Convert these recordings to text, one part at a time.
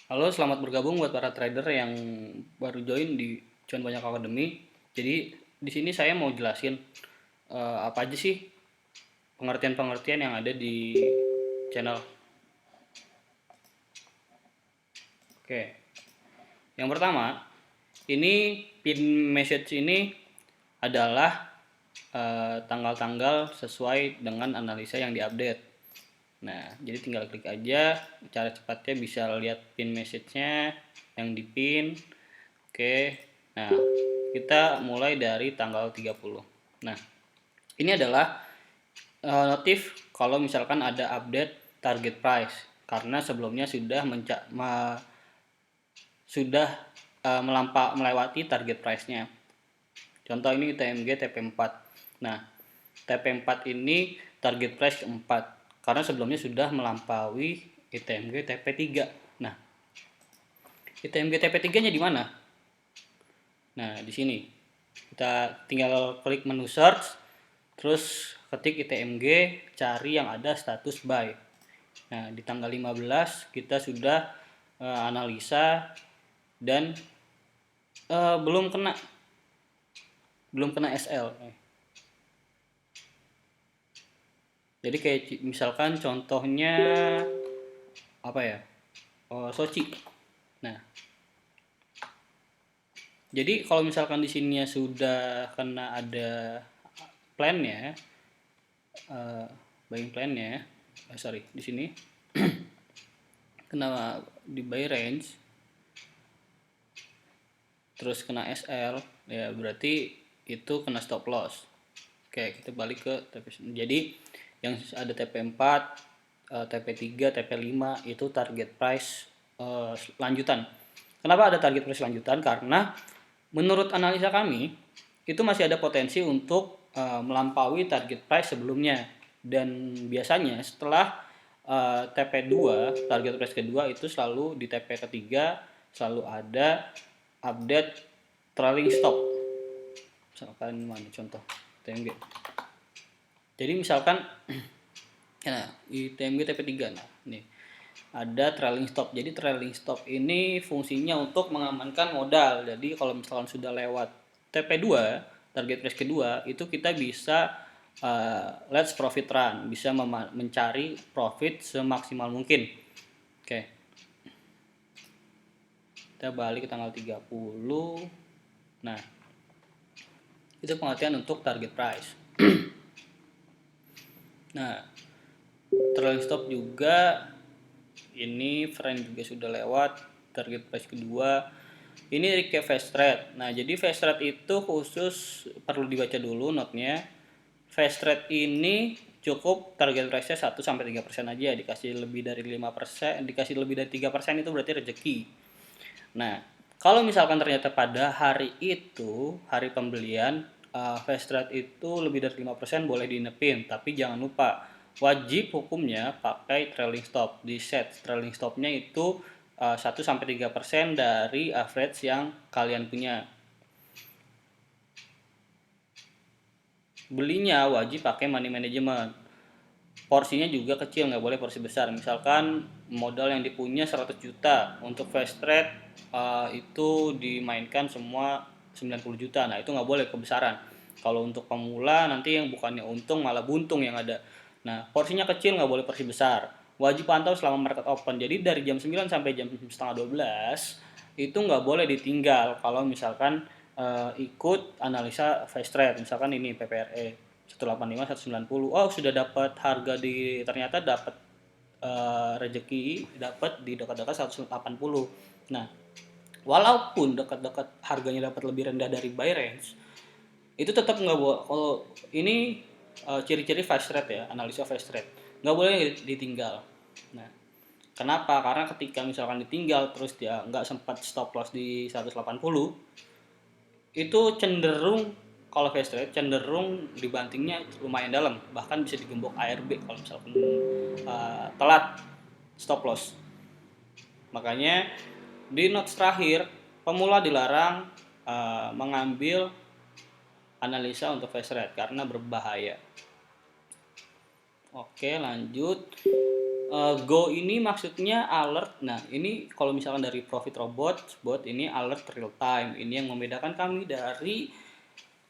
Halo, selamat bergabung buat para trader yang baru join di Cuan Banyak Academy. Jadi di sini saya mau jelasin apa aja sih pengertian-pengertian yang ada di channel. Oke, yang pertama, ini pin message ini adalah tanggal-tanggal sesuai dengan analisa yang diupdate. Nah, jadi tinggal klik aja, cara cepatnya bisa lihat pin message-nya yang di pin. Oke. Nah, kita mulai dari tanggal 30. Nah, ini adalah notif kalau misalkan ada update target price karena sebelumnya sudah melewati target price-nya. Contoh ini TMG TP4. Nah, TP4 ini target price keempat karena sebelumnya sudah melampaui ITMG TP3. Nah, ITMG TP3-nya di mana? Nah, di sini. Kita tinggal klik menu search, terus ketik ITMG, cari yang ada status buy. Nah, di tanggal 15 kita sudah analisa dan belum kena SL. Jadi kayak misalkan contohnya apa ya? Soci. Nah, jadi kalau misalkan di sininya sudah kena ada plan-nya, buying plan-nya, sorry, di sini kena di buy range, terus kena SL, ya berarti itu kena stop loss. Oke, kita balik ke TP. Jadi yang ada TP4, TP3, TP5 itu target price lanjutan. Kenapa ada target price lanjutan? Karena menurut analisa kami itu masih ada potensi untuk melampaui target price sebelumnya, dan biasanya setelah TP2 target price kedua itu selalu di TP ketiga selalu ada update trailing stop. Misalkan mana contoh TMG. Jadi misalkan nah, di TMG TP3 nah nih ada trailing stop. Jadi trailing stop ini fungsinya untuk mengamankan modal. Jadi kalau misalkan sudah lewat TP2, target price kedua, itu kita bisa let's profit run, bisa mencari profit semaksimal mungkin. Oke. Kita balik ke tanggal 30. Nah, itu pengertian untuk target price. Nah, trailing stop juga ini frame juga sudah lewat target price kedua. Ini recap fast trade. Nah, jadi fast trade itu khusus perlu dibaca dulu notnya. Fast trade ini cukup target price-nya 1 sampai 3% aja. Dikasih lebih dari 5%, dikasih lebih dari 3% itu berarti rezeki. Nah, kalau misalkan ternyata pada hari itu, hari pembelian, fast trade itu lebih dari 5% boleh diinepin, tapi jangan lupa wajib hukumnya pakai trailing stop. Di set trailing stopnya itu 1 sampai 3% dari average yang kalian punya. Belinya wajib pakai money management. Porsinya juga kecil, nggak boleh porsi besar. Misalkan modal yang dipunya 100 juta untuk fast trade itu dimainkan semua 90 juta. Nah, itu nggak boleh kebesaran. Kalau untuk pemula nanti yang bukannya untung malah buntung yang ada. Nah, porsinya kecil, nggak boleh porsi besar. Wajib pantau selama market open. Jadi dari jam 9 sampai jam setengah 12 itu nggak boleh ditinggal kalau misalkan ikut analisa fast trade. Misalkan ini PPRE 185 190, oh sudah dapat harga di, ternyata dapat rezeki dapat di dekat-dekat 180. Nah, walaupun dekat-dekat harganya dapat lebih rendah dari buy range, itu tetap nggak boleh. Kalau ini ciri-ciri fast trade ya, analisa fast trade nggak boleh ditinggal. Nah, kenapa? Karena ketika misalkan ditinggal terus dia nggak sempat stop loss di 180, itu cenderung, kalau fast trade cenderung dibantingnya lumayan dalam, bahkan bisa digembok ARB kalau misalkan telat stop loss. Makanya di notes terakhir, pemula dilarang mengambil analisa untuk fast trade karena berbahaya. Oke, lanjut. Go ini maksudnya alert. Nah, ini kalau misalkan dari Profit bot ini alert real time. Ini yang membedakan kami dari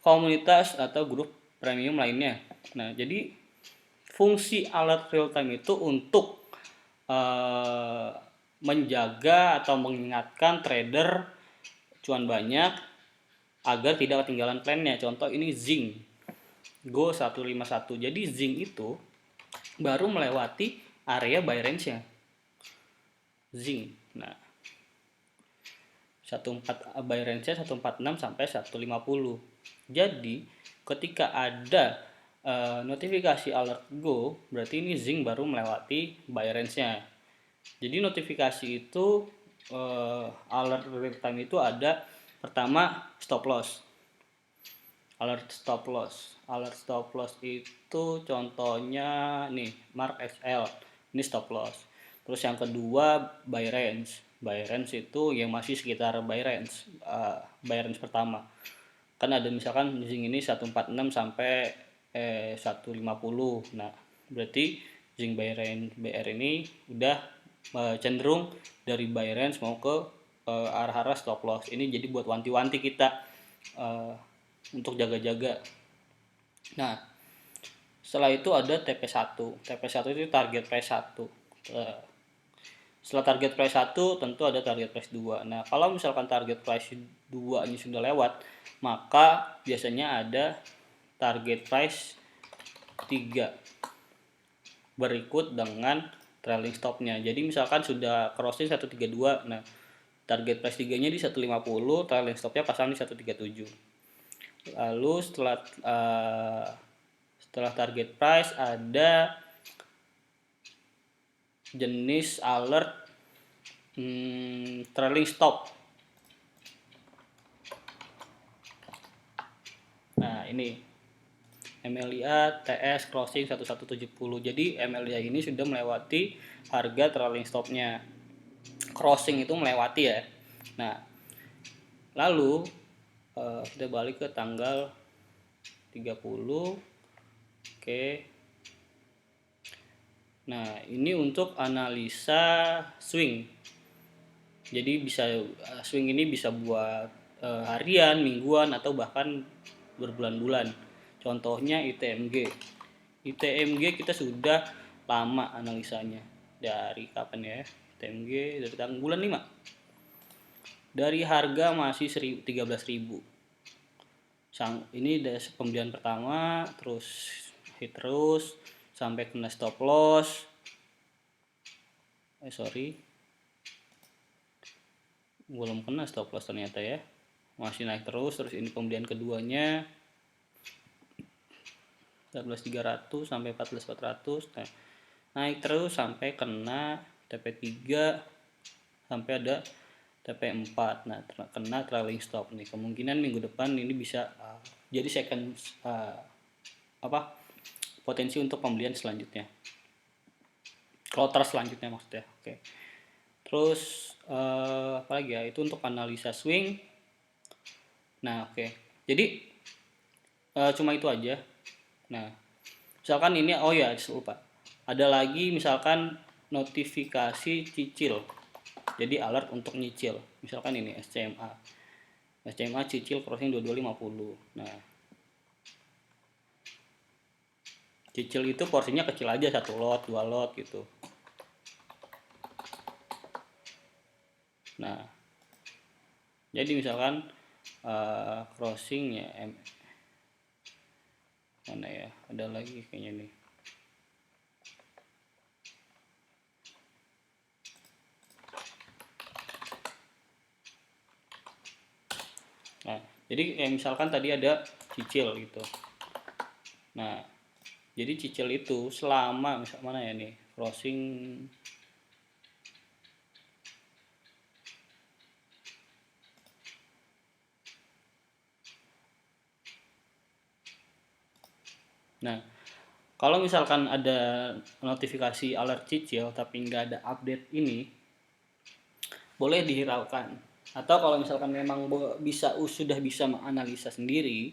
komunitas atau grup premium lainnya. Nah, jadi fungsi alert real time itu untuk menjaga atau mengingatkan trader cuan banyak agar tidak ketinggalan plannya. Contoh ini Zing Go 151. Jadi Zing itu baru melewati area buy range-nya. Zing. Nah, 14 buy range-nya 146 sampai 150. Jadi, ketika ada notifikasi alert go, berarti ini Zing baru melewati buy range-nya. Jadi notifikasi itu alert real time itu ada pertama stop loss. Alert stop loss itu contohnya nih mark XL, ini stop loss. Terus yang kedua buy range itu yang masih sekitar buy range pertama kan ada misalkan Zing ini 146 sampai 150. Nah, berarti Zing buy range BR ini udah cenderung dari buy range mau ke arah-arah stop loss. Ini jadi buat wanti-wanti kita untuk jaga-jaga. Nah, setelah itu ada TP1. TP1 itu target price 1. Setelah target price 1 tentu ada target price 2. Nah, kalau misalkan target price 2 ini sudah lewat, maka biasanya ada target price 3 berikut dengan trailing stopnya. Jadi misalkan sudah crossing 132, nah target price 3 nya di 150, trailing stopnya pasang di 137. Lalu setelah target price ada jenis alert trailing stop. Nah, ini MLIA TS crossing 1170. Jadi MLIA ini sudah melewati harga trailing stopnya. Crossing itu melewati ya. Nah, lalu kita balik ke tanggal 30. Oke. Nah, ini untuk analisa swing. Jadi bisa swing ini bisa buat harian, mingguan, atau bahkan berbulan-bulan. Contohnya ITMG. ITMG kita sudah lama analisanya. Dari kapan ya? ITMG dari tanggal bulan 5. Dari harga masih 13.000. Ini dari pembelian pertama, terus hit terus sampai kena stop loss. Belum kena stop loss ternyata ya. Masih naik terus ini pembelian keduanya 14.300 sampai 14.400. Nah, naik terus sampai kena TP3 sampai ada TP4. Nah, kena trailing stop nih. Kemungkinan minggu depan ini bisa jadi second potensi untuk pembelian selanjutnya. Kloter selanjutnya maksudnya. Oke. Terus apa lagi ya? Itu untuk analisa swing. Nah, oke. Jadi cuma itu aja. Nah, misalkan ini lupa. Ada lagi misalkan notifikasi cicil. Jadi alert untuk nyicil. Misalkan ini SCMA. SCMA cicil crossing 2250. Nah, cicil itu porsinya kecil aja, 1 lot, 2 lot gitu. Nah, jadi misalkan crossing ya mana ya, ada lagi kayaknya nih. Nah, jadi misalkan tadi ada cicil gitu. Nah, jadi cicil itu selama misal mana ya nih, crossing Nah, kalau misalkan ada notifikasi alert cicil tapi nggak ada update ini, boleh dihiraukan. Atau kalau misalkan memang sudah bisa menganalisa sendiri,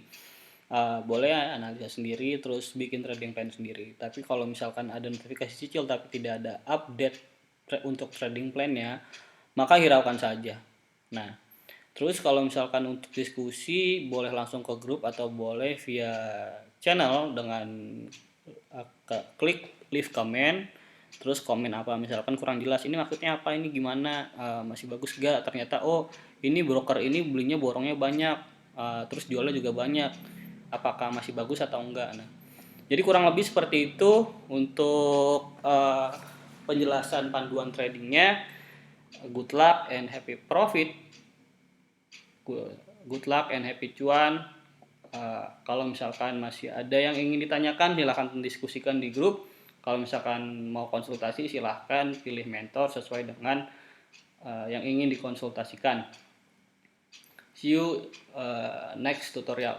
boleh analisa sendiri terus bikin trading plan sendiri. Tapi kalau misalkan ada notifikasi cicil tapi tidak ada update untuk trading plan-nya, maka hiraukan saja. Nah, terus kalau misalkan untuk diskusi boleh langsung ke grup atau boleh via channel dengan klik leave comment, terus komen apa misalkan kurang jelas ini maksudnya apa, ini gimana, masih bagus gak, ternyata oh ini broker ini belinya borongnya banyak, terus jualnya juga banyak, apakah masih bagus atau enggak. Nah, jadi kurang lebih seperti itu untuk penjelasan panduan tradingnya. Good luck and happy profit. Good luck and happy cuan. Kalau misalkan masih ada yang ingin ditanyakan, silahkan diskusikan di grup. Kalau misalkan mau konsultasi, silahkan pilih mentor sesuai dengan yang ingin dikonsultasikan. See you next tutorial.